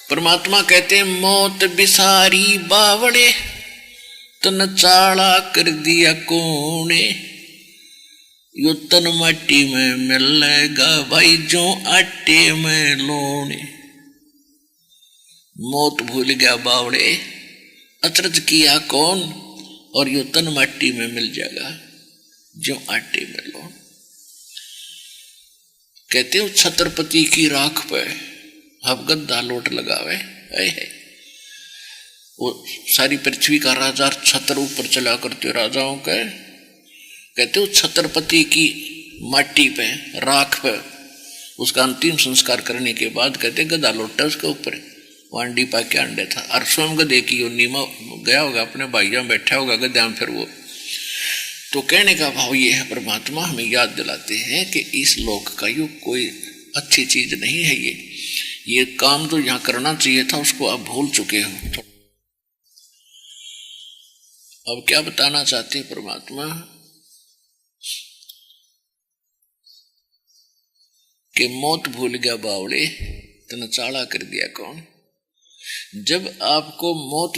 परमात्मा कहते हैं मौत बिसारी बावड़े तन चाड़ा कर दिया कोने, यो तन माटी में मिलेगा भाई जो आटे में लोने। मौत भूल गया बावड़े, अचरज किया कौन, और यो तन माटी में मिल जाएगा जो आटे में लोन। कहते हो छत्रपति की राख पे अब गद्दा लोट लगावे है, वो सारी पृथ्वी का राजा छत्र ऊपर चला करते राजाओं के। कहते हो छत्रपति की माटी पे राख पे उसका अंतिम संस्कार करने के बाद कहते गदा लोटा उसके ऊपर, वांडी पा के अंडे था। और स्वयं गदे की यो नीमा गया होगा अपने भाइयों में बैठा होगा गद्या में। फिर वो तो कहने का भाव ये है, परमात्मा हमें याद दिलाते हैं कि इस लोक का युग कोई अच्छी चीज नहीं है। ये काम तो यहाँ करना चाहिए था उसको आप भूल चुके हो। अब क्या बताना चाहते हैं परमात्मा कि मौत भूल गया बावड़े तन चाड़ा कर दिया कौन। जब आपको मौत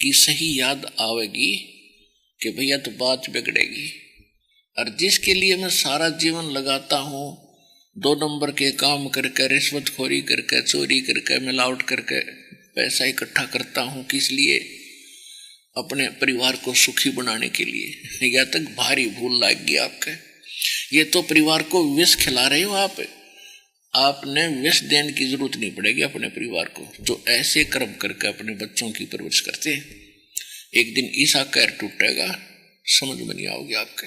की सही याद आवेगी कि भैया तो बात बिगड़ेगी, और जिसके लिए मैं सारा जीवन लगाता हूं, 2 नंबर के काम करके, रिश्वतखोरी करके, चोरी करके, मिलावट करके पैसा इकट्ठा करता हूं, किस लिए? अपने परिवार को सुखी बनाने के लिए। या तक भारी भूल लग गई आपके। ये तो परिवार को विष खिला रहे हो आप। आपने विष देने की जरूरत नहीं पड़ेगी अपने परिवार को, जो ऐसे कर्म करके अपने बच्चों की परवरिश करते हैं। एक दिन ईसा कैर टूटेगा, समझ में नहीं आओगे आपके।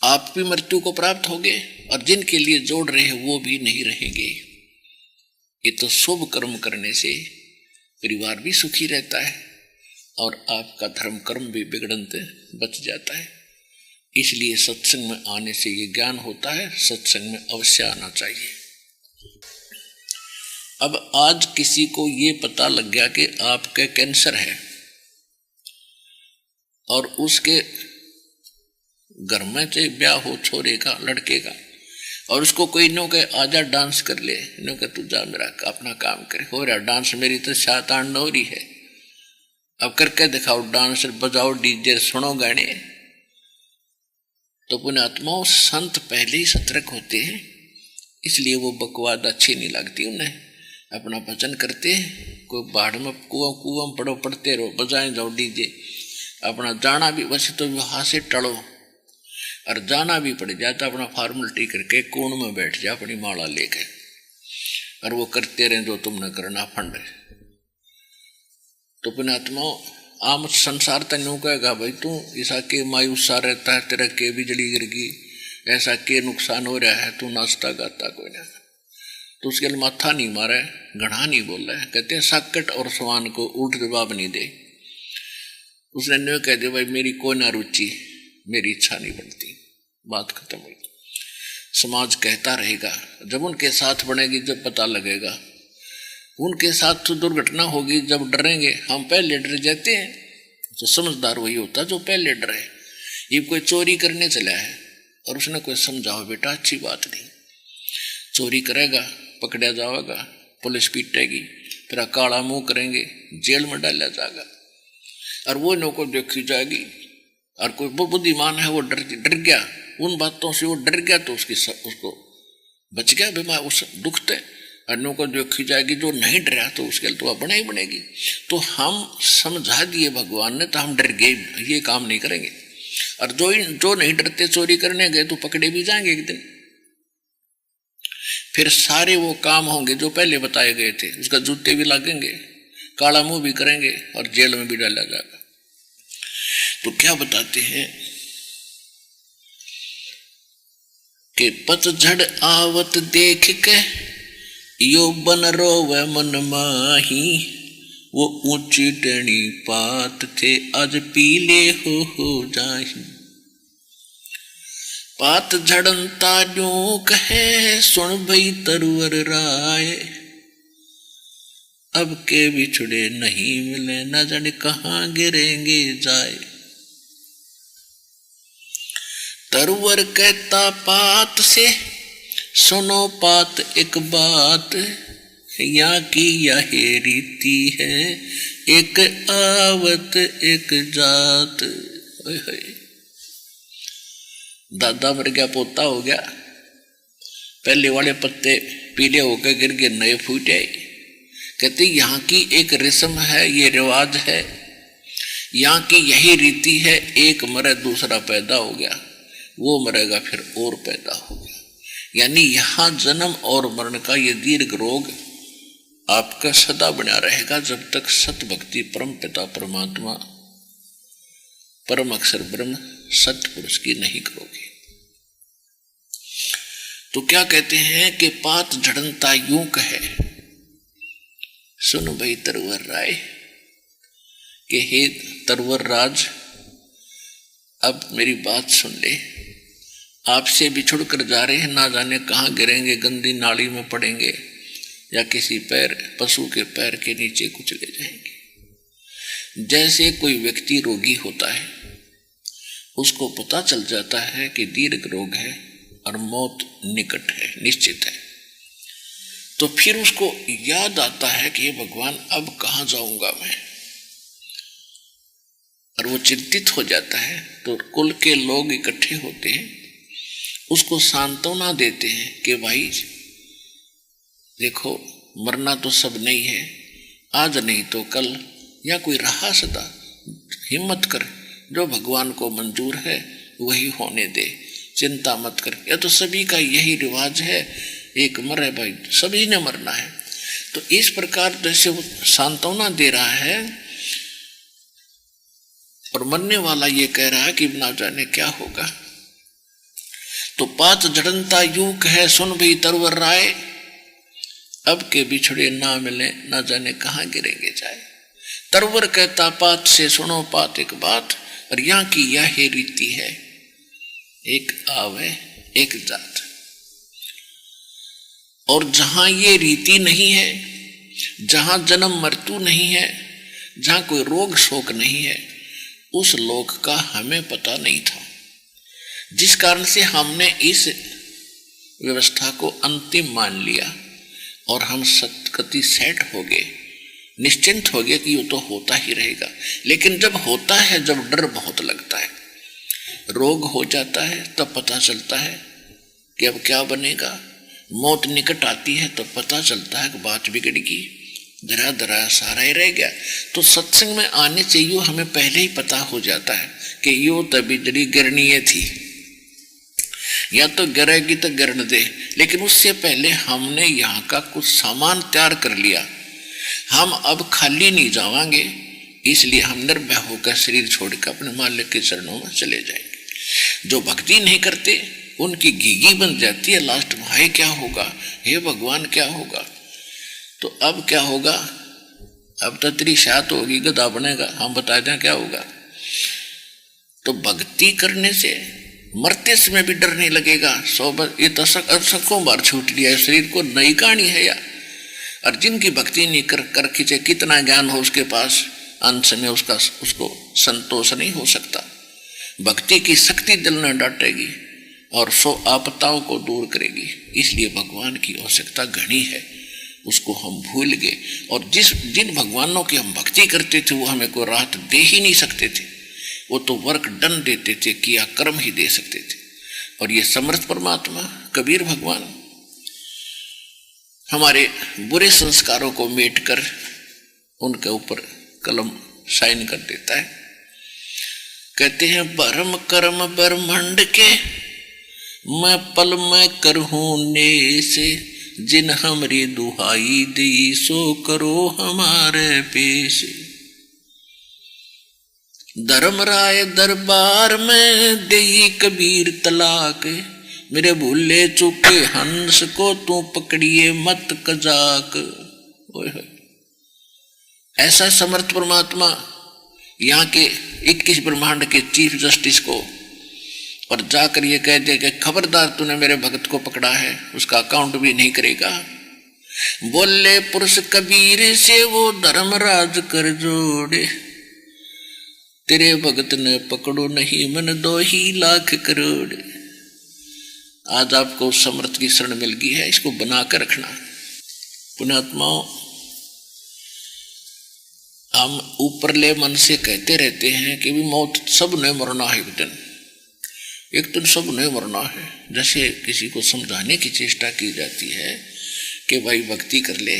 आप भी मृत्यु को प्राप्त होगे और जिनके लिए जोड़ रहे हैं वो भी नहीं रहेंगे। ये तो शुभ कर्म करने से परिवार भी सुखी रहता है और आपका धर्म कर्म भी बिगड़न से बच जाता है। इसलिए सत्संग में आने से ये ज्ञान होता है, सत्संग में अवश्य आना चाहिए। अब आज किसी को ये पता लग गया कि आपके कैंसर है और उसके घर में से ब्याह हो छोरे का, लड़के का, और उसको कोई नो के आजा डांस कर ले, नो के तू जा मेरा अपना काम करे, हो रहा डांस, मेरी तो शातान हो रही है, अब करके दिखाओ डांस, बजाओ डीजे, सुनो गाने। तो पुण्यात्माओं संत पहले ही सतर्क होते हैं, इसलिए वो बकवाद अच्छी नहीं लगती उन्हें। अपना भजन करते हैं, कोई बाढ़ में कुआं पड़ो, पड़ते रहो, बजाए जाओ डीजे। अपना जाना भी वैसे तो विवाह से टड़ो, और जाना भी पड़ जाता अपना फॉर्मेलिटी करके कोण में बैठ जा अपनी माला लेके, और वो करते रहे जो तुमने करना फंड। तो पुण्यात्माओं आम संसार तक यूं कहेगा भाई तू ऐसा के मायूस सा रहता है, तेरा के बिजली गिर गई, ऐसा के नुकसान हो रहा है, तू नाचता गाता कोई ना। तो उसके लिए माथा नहीं मारा है, घड़ा नहीं बोल रहा है। कहते हैं साकट और सवान को उल्ट जवाब नहीं दे। उसने न्यू कह दिया भाई मेरी कोई ना रुचि, मेरी इच्छा नहीं बनती, बात खत्म हुई। समाज कहता रहेगा, जब उनके साथ बनेगी जब पता लगेगा। उनके साथ तो दुर्घटना होगी जब डरेंगे, हम पहले डर जाते हैं। तो समझदार वही होता जो पहले डरे। ये कोई चोरी करने चला है और उसने कोई समझाओ बेटा अच्छी बात नहीं, चोरी करेगा पकड़ा जाएगा, पुलिस पीटेगी, तेरा काला मुंह करेंगे, जेल में डाला जाएगा, और वो नौकर देखी जाएगी। और कोई बुद्धिमान है वो डर गया उन बातों से, वो डर गया तो उसको बच गया बीमार उस दुख से। और नौकर देखी जाएगी, जो नहीं डरा तो उसके लिए तो बना ही बनेगी। तो हम समझा दिए भगवान ने, तो हम डर गए, ये काम नहीं करेंगे। और जो नहीं डरते चोरी करने गए तो पकड़े भी जाएंगे एक दिन। फिर सारे वो काम होंगे जो पहले बताए गए थे, उसका जूते भी लगेंगे, काला मुंह भी करेंगे और जेल में भी डाला जाएगा। तो क्या बताते हैं कि पतझड़ आवत देख के यो बन रोवे मन माही, वो ऊंची टेढ़ी पात थे आज पीले हो जाही। पात झड़नता यूं कहे सुन भई तरवर राय, अब के बिछड़े नहीं मिले न जाने कहाँ गिरेंगे जाए। तरवर कहता पात से सुनो पात एक बात, यहाँ की यह रीति है, एक आवत एक जात। ओए होए, दादा मर गया, पोता हो गया, पहले वाले पत्ते पीले होकर गिर गए, नए फूट आए। कहते यहाँ की एक रस्म है, ये रिवाज है, यहाँ की यही रीति है, एक मरे दूसरा पैदा हो गया, वो मरेगा फिर और पैदा हो गया। यानी यहाँ जन्म और मरण का ये दीर्घ रोग आपका सदा बना रहेगा, जब तक सत भक्ति परम पिता परमात्मा परम अक्षर ब्रह्म सत्य पुरुष की नहीं करोगे। तो क्या कहते हैं कि पात झड़नता यूं कहे, सुन भाई तरवर राय, कि हे तरवर राज, अब मेरी बात सुन ले। आपसे बिछुड़ कर जा रहे हैं, ना जाने कहाँ गिरेंगे, गंदी नाली में पड़ेंगे या किसी पैर पशु के पैर के नीचे कुचले जाएंगे। जैसे कोई व्यक्ति रोगी होता है, उसको पता चल जाता है कि दीर्घ रोग है और मौत निकट है, निश्चित है, तो फिर उसको याद आता है कि भगवान अब कहाँ जाऊंगा मैं, और वो चिंतित हो जाता है। तो कुल के लोग इकट्ठे होते हैं, उसको सांत्वना देते हैं कि भाई देखो, मरना तो सब नहीं है, आज नहीं तो कल, या कोई रहा सदा, हिम्मत कर, जो भगवान को मंजूर है वही होने दे, चिंता मत कर। या तो सभी का यही रिवाज है, एक मरे भाई, सभी ने मरना है। तो इस प्रकार जैसे वो सांत्वना दे रहा है, और मरने वाला ये कह रहा है कि ना जाने क्या होगा। तो पात जड़नता यूक है, सुन भी तरवर राय, अब के बिछड़े ना मिले, ना जाने कहाँ गिरेंगे जाए। तरवर कहता पात से सुनो पात एक बात, और यहाँ की यह रीति है, एक आवे एक जात। और जहां ये रीति नहीं है, जहां जन्म मृत्यु नहीं है, जहां कोई रोग शोक नहीं है, उस लोक का हमें पता नहीं था, जिस कारण से हमने इस व्यवस्था को अंतिम मान लिया और हम सतगति सेट हो गए, निश्चिंत हो गए कि ये तो होता ही रहेगा। लेकिन जब होता है, जब डर बहुत लगता है, रोग हो जाता है, तब पता चलता है कि अब क्या बनेगा। मौत निकट आती है तो पता चलता है कि बात बिगड़ गई, धरा धरा सारा ही रह गया। तो सत्संग में आने से यूं हमें पहले ही पता हो जाता है कि यूं तभी जड़ी गिरनी थी, या तो गिरेगी तो गिरने दे। लेकिन उससे पहले हमने यहाँ का कुछ सामान तैयार कर लिया, हम अब खाली नहीं जावांगे, इसलिए हम निर्भय होकर शरीर छोड़कर अपने मालिक के चरणों में चले जाएंगे। जो भक्ति नहीं करते उनकी घीघी बन जाती है लास्ट में, हाय क्या होगा, हे भगवान क्या होगा। तो अब क्या होगा, अब तो तेरी शात होगी, गधा बनेगा, हम बता दें क्या होगा। तो भक्ति करने से मरते समय भी डर नहीं लगेगा। ये तो सकों बार छूट लिया शरीर को, नई कहानी है या। और जिनकी भक्ति नहीं कर खींचे, कितना ज्ञान हो उसके पास, अंत में उसको संतोष नहीं हो सकता। भक्ति की शक्ति दिल में डांटेगी और सो आपदाओं को दूर करेगी। इसलिए भगवान की आवश्यकता घनी है, उसको हम भूल गए। और जिन भगवानों की हम भक्ति करते थे वो हमें कोई राहत दे ही नहीं सकते थे, वो तो वर्क डन देते थे, किया कर्म ही दे सकते थे। और ये समर्थ परमात्मा कबीर भगवान हमारे बुरे संस्कारों को मेट कर उनके ऊपर कलम साइन कर देता है। कहते हैं परम कर्म ब्रह्मांड के मैं पल में करहूं नेस, जिन हमरी दुहाई दी सो करो हमारे पेश। धर्मराय दरबार में देई कबीर तलाक, मेरे भूले चुके हंस को तू पकड़िए मत कजाक। ऐसा समर्थ परमात्मा यहाँ के 21 ब्रह्मांड के चीफ जस्टिस को और जाकर ये कह दे कि खबरदार तूने मेरे भगत को पकड़ा है, उसका अकाउंट भी नहीं करेगा। बोले पुरुष कबीर से वो धर्मराज कर जोड़े, तेरे भगत ने पकड़ो नहीं मन 2 ही लाख करोड़। आज आपको उस समर्थ की शरण मिल गई है, इसको बना कर रखना। पुण्यात्माओं, हम ऊपरले मन से कहते रहते हैं कि भी मौत सब ने मरना है, एक दिन सब ने मरना है। जैसे किसी को समझाने की चेष्टा की जाती है कि भाई भक्ति कर ले,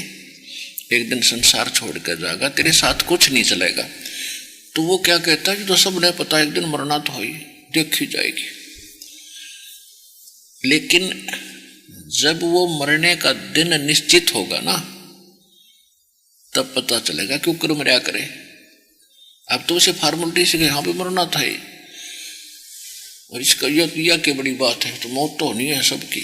एक दिन संसार छोड़ कर जाएगा, तेरे साथ कुछ नहीं चलेगा। तो वो क्या कहता है कि तो सब ने पता एक दिन मरना तो ही देखी जाएगी। लेकिन जब वो मरने का दिन निश्चित होगा ना, तब पता चलेगा क्यों कर मरा करे। अब तो उसे फॉर्मेलिटी से हाँ भी मरना था ही, और इसका यह की बड़ी बात है, तो मौत तो होनी है सबकी।